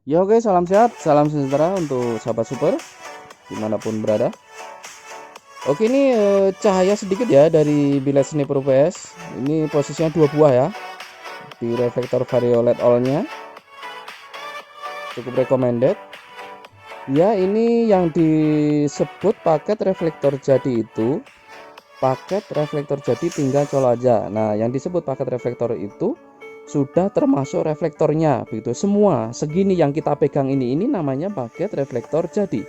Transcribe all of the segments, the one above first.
Ya oke, salam sehat, salam sejahtera untuk sahabat super dimanapun berada. Oke, ini cahaya sedikit ya dari bilet sniper UPS. Ini posisinya 2 buah ya di reflektor violet all-nya, cukup recommended. Ya, ini yang disebut paket reflektor jadi itu paket reflektor jadi tinggal colok aja. Nah, yang disebut paket reflektor itu sudah termasuk reflektornya begitu. Semua segini yang kita pegang ini namanya paket reflektor jadi.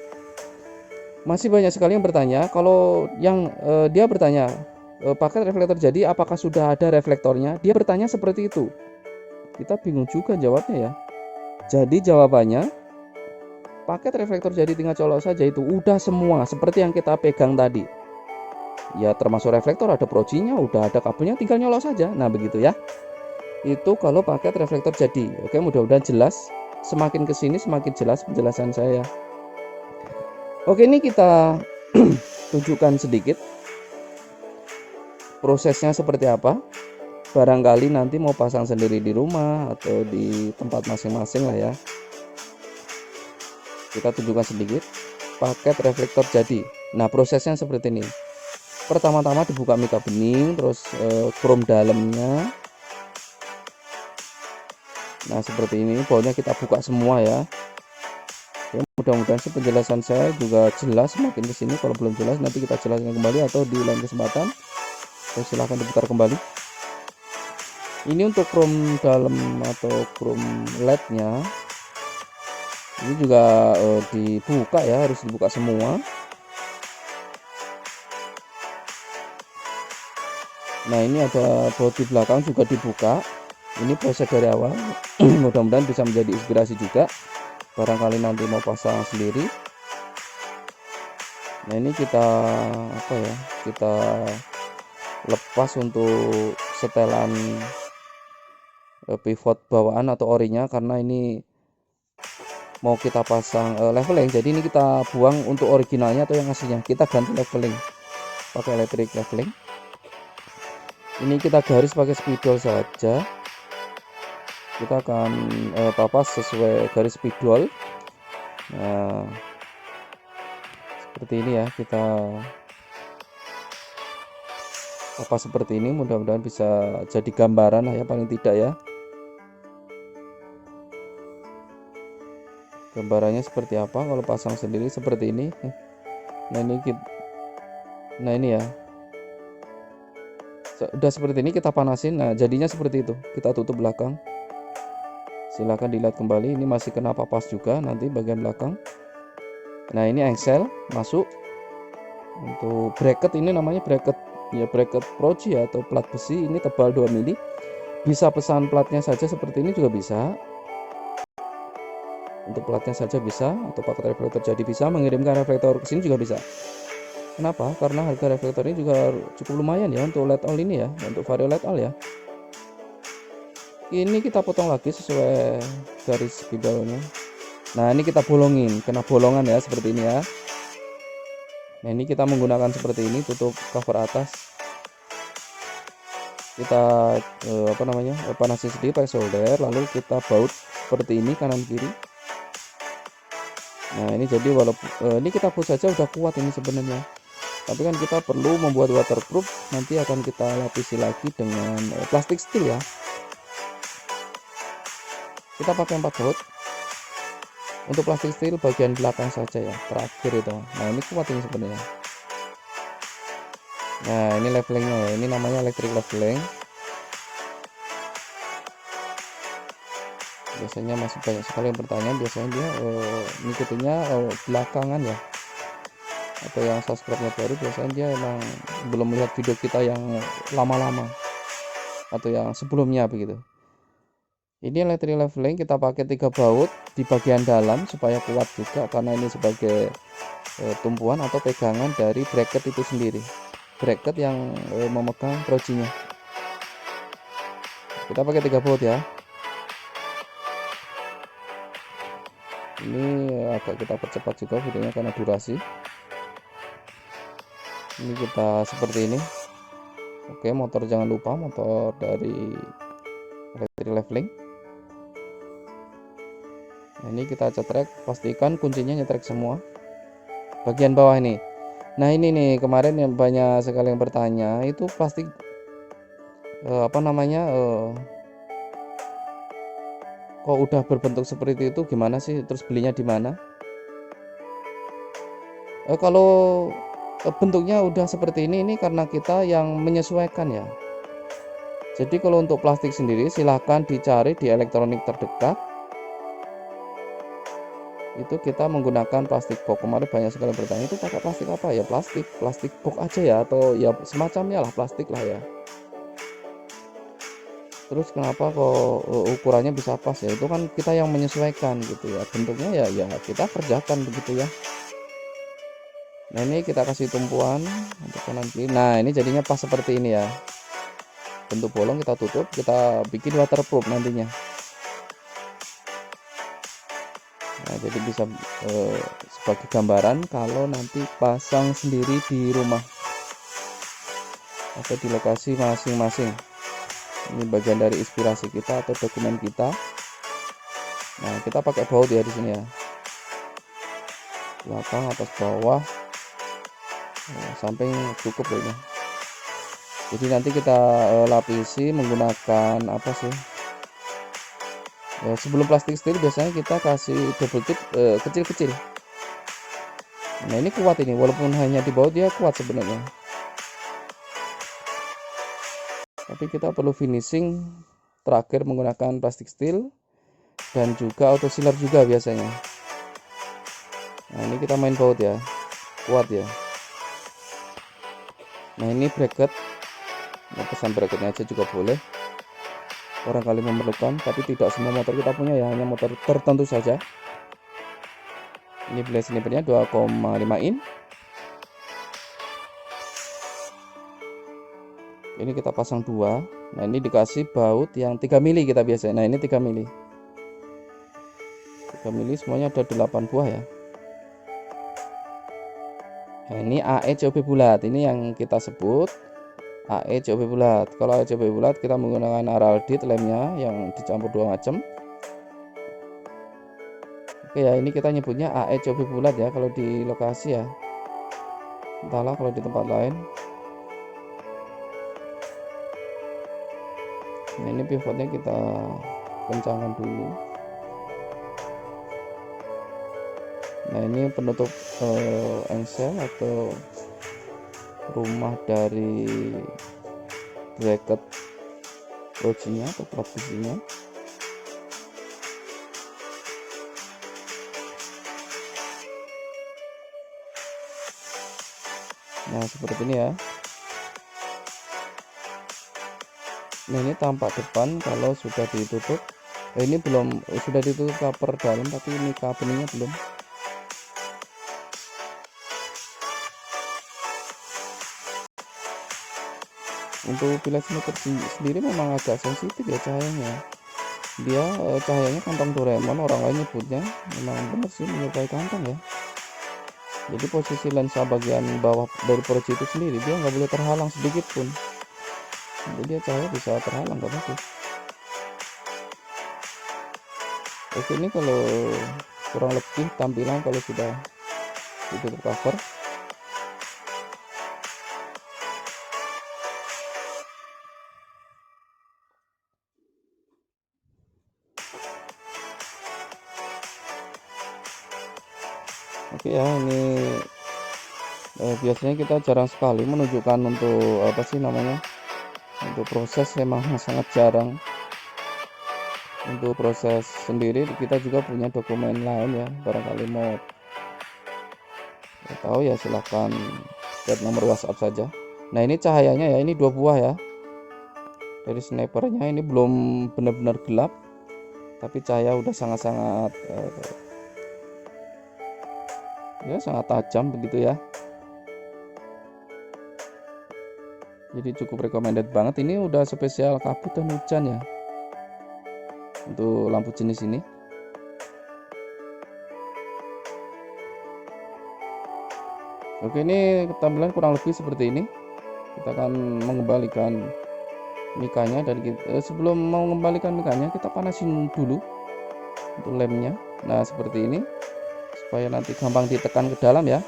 Masih banyak sekali yang bertanya, kalau yang dia bertanya paket reflektor jadi apakah sudah ada reflektornya? Dia bertanya seperti itu. Kita bingung juga jawabnya ya. Jadi jawabannya paket reflektor jadi tinggal colok saja, itu udah semua seperti yang kita pegang tadi. Ya termasuk reflektor, ada projinya, udah ada kabelnya, tinggal nyolok saja. Nah begitu ya. Itu kalau paket reflektor jadi. Oke, mudah-mudahan jelas. Semakin kesini semakin jelas penjelasan saya. Oke, ini kita tunjukkan sedikit prosesnya seperti apa. Barangkali nanti mau pasang sendiri di rumah atau di tempat masing-masing lah ya. Kita tunjukkan sedikit paket reflektor jadi. Nah prosesnya seperti ini. Pertama-tama dibuka mika bening, terus chrome dalamnya. Nah seperti ini, bautnya kita buka semua ya. Oke, mudah-mudahan sih penjelasan saya juga jelas. Makin kesini kalau belum jelas nanti kita jelaskan kembali atau di lain kesempatan. Silahkan diputar kembali. Ini untuk chrome dalam atau chrome LED nya ini juga dibuka ya, harus dibuka semua. Nah ini ada baut di belakang juga dibuka. Ini proses dari awal. Mudah-mudahan bisa menjadi inspirasi juga, barangkali nanti mau pasang sendiri. Nah ini kita apa ya, kita lepas untuk setelan pivot bawaan atau orinya, karena ini mau kita pasang leveling. Jadi ini kita buang untuk originalnya atau yang aslinya, kita ganti leveling pakai electric leveling. Ini kita garis pakai spidol saja. Kita akan papas sesuai garis spidol. Nah seperti ini ya, kita papas seperti ini. Mudah-mudahan bisa jadi gambaran lah ya, paling tidak ya. Gambarannya seperti apa kalau pasang sendiri seperti ini. Nah ini ya, udah seperti ini kita panasin. Nah jadinya seperti itu. Kita tutup belakang, silahkan dilihat kembali. Ini masih kena papas juga nanti bagian belakang. Nah ini engsel masuk. Untuk bracket ini namanya bracket ya, bracket proji ya, atau plat besi. Ini tebal 2 mili. Bisa pesan platnya saja seperti ini juga bisa. Untuk platnya saja bisa, atau paket reflektor jadi bisa, mengirimkan reflektor ke sini juga bisa. Kenapa? Karena harga reflektor ini juga cukup lumayan ya untuk LED all ini ya, untuk vario LED all ya. Ini kita potong lagi sesuai garis spidolnya. Nah ini kita bolongin, kena bolongan ya seperti ini ya. Nah ini kita menggunakan seperti ini, tutup cover atas. Kita panasin sedikit pakai solder, lalu kita baut seperti ini kanan kiri. Nah ini jadi walaupun ini kita push saja udah kuat ini sebenarnya, tapi kan kita perlu membuat waterproof. Nanti akan kita lapisi lagi dengan plastik steel ya. Kita pakai 4 baut. Untuk plastik steel bagian belakang saja ya, terakhir itu. Nah ini kuat ini sebenarnya. Nah ini levelingnya ya, ini namanya electric leveling. Biasanya masih banyak sekali yang bertanya, biasanya dia ngikutinnya belakangan ya, atau yang subscribe-nya baru, biasanya dia emang belum melihat video kita yang lama-lama atau yang sebelumnya begitu. Ini electric leveling kita pakai 3 baut di bagian dalam supaya kuat juga, karena ini sebagai tumpuan atau pegangan dari bracket itu sendiri, bracket yang memegang projinya. Kita pakai 3 baut ya. Ini agak kita percepat juga videonya karena durasi. Ini kita seperti ini. Oke, motor jangan lupa, motor dari electric leveling. Nah, ini kita cetrek, pastikan kuncinya nyetrek semua bagian bawah ini. Nah ini nih, kemarin yang banyak sekali yang bertanya itu plastik apa namanya kok udah berbentuk seperti itu gimana sih, terus belinya di mana? Kalau bentuknya udah seperti ini karena kita yang menyesuaikan ya. Jadi kalau untuk plastik sendiri silahkan dicari di elektronik terdekat. Itu kita menggunakan plastik box. Kemarin banyak sekali bertanya itu pakai plastik apa ya, plastik box aja ya, atau ya semacamnya lah, plastik lah ya. Terus kenapa kok ukurannya bisa pas ya, itu kan kita yang menyesuaikan gitu ya, bentuknya ya kita kerjakan begitu ya. Nah ini kita kasih tumpuan untuk kanan kiri. Nah ini jadinya pas seperti ini ya, bentuk bolong, kita tutup, kita bikin waterproof nantinya. Nah, jadi bisa sebagai gambaran kalau nanti pasang sendiri di rumah atau di lokasi masing-masing. Ini bagian dari inspirasi kita atau dokumen kita. Nah, kita pakai baut ya di sini ya. Belakang, atas, bawah, samping cukup ini. Jadi nanti kita lapisi menggunakan apa sih? Sebelum plastik steel biasanya kita kasih double tip kecil-kecil. Nah ini kuat ini, walaupun hanya di baut dia kuat sebenarnya. Tapi kita perlu finishing terakhir menggunakan plastik steel dan juga auto sealer juga biasanya. Nah ini kita main baut ya, kuat ya. Nah ini bracket, nah, pesan bracketnya aja juga boleh, barangkali memerlukan, tapi tidak semua motor kita punya ya, hanya motor tertentu saja. Ini blade snipernya 2,5 in. Ini kita pasang 2. Nah ini dikasih baut yang 3 mili kita biasanya. Nah ini 3 mili 3 mili semuanya ada 8 buah ya. Nah ini AE COB bulat, ini yang kita sebut AE COB bulat. Kalau AE COB bulat kita menggunakan Araldit lemnya yang dicampur 2 macam. Oke ya, ini kita nyebutnya AE COB bulat ya kalau di lokasi ya, entahlah kalau di tempat lain. Nah ini pivotnya kita kencangkan dulu. Nah ini penutup engsel atau rumah dari bracket rojinya atau plat besinya. Nah seperti ini ya. Nah ini tampak depan kalau sudah ditutup. Ini belum, sudah ditutup cover dalam tapi ini cabinnya belum. Untuk pilot sniper sendiri memang agak sensitif ya cahayanya. Dia cahayanya kantong Doraemon, orang lain nyebutnya, memang benar sih menyerupai kantong ya. Jadi posisi lensa bagian bawah dari proyektil itu sendiri dia nggak boleh terhalang sedikit pun. Jadi dia cahaya bisa terhalang, nggak bagus. Oke, ini kalau kurang lebih tampilan kalau sudah ditutup cover. Oke ya, ini biasanya kita jarang sekali menunjukkan untuk apa sih namanya, untuk proses memang sangat jarang. Untuk proses sendiri kita juga punya dokumen lain ya, barangkali mau tahu ya silahkan chat nomor WhatsApp saja. Nah ini cahayanya ya, ini 2 buah ya dari snipernya. Ini belum benar-benar gelap tapi cahaya udah sangat-sangat ya sangat tajam begitu ya. Jadi cukup recommended banget. Ini udah spesial kabut dan hujan ya untuk lampu jenis ini. Oke, ini tampilan kurang lebih seperti ini. Kita akan mengembalikan mikanya, dan sebelum mau mengembalikan mikanya kita panasin dulu untuk lemnya. Nah, seperti ini supaya nanti gampang ditekan ke dalam ya.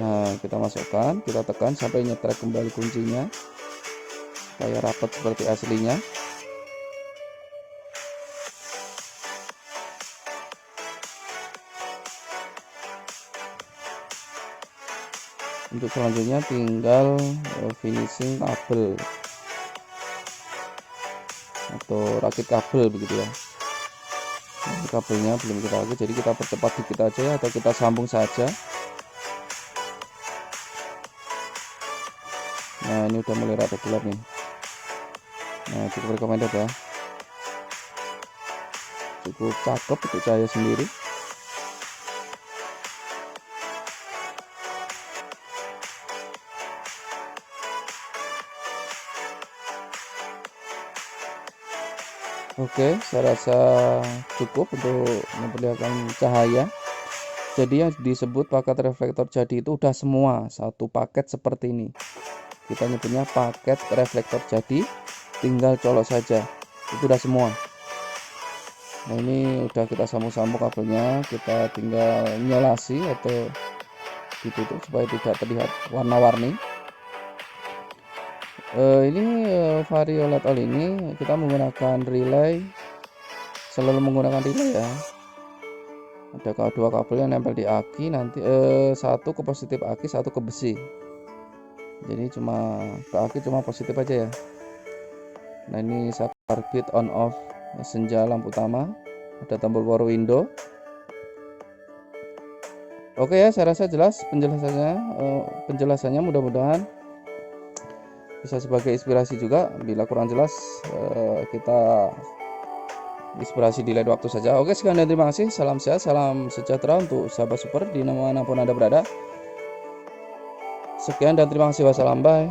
Nah, kita masukkan, kita tekan sampai nyetrek kembali kuncinya supaya rapat seperti aslinya. Untuk selanjutnya tinggal finishing kabel atau rakit kabel begitu ya. Nah, kabelnya belum kita rakit, jadi kita percepat dikit aja ya, atau kita sambung saja. Nah, ini udah mulai rada gelap nih. Nah, cukup recommended ya, cukup cakep untuk cahaya sendiri. Oke, saya rasa cukup untuk memperlihatkan cahaya. Jadi yang disebut paket reflektor jadi itu udah semua, satu paket seperti ini. Kita nyebutnya paket reflektor jadi, tinggal colok saja. Itu udah semua. Nah, ini udah kita sambung-sambung kabelnya, kita tinggal nyelasi atau ditutup supaya tidak terlihat warna-warni. Ini vario LED all ini kita menggunakan relay, selalu menggunakan relay ya. Ada dua kabel yang nempel di aki, nanti satu ke positif aki, satu ke besi. Jadi cuma ke aki cuma positif aja ya. Nah, ini saklar bit on off senja lampu utama, ada tombol power window. Oke ya, saya rasa jelas penjelasannya mudah-mudahan bisa sebagai inspirasi juga. Bila kurang jelas kita inspirasi di lain waktu saja. Oke, sekian dan terima kasih. Salam sehat, salam sejahtera untuk sahabat super di manapun Anda berada. Sekian dan terima kasih. Wassalam, bye.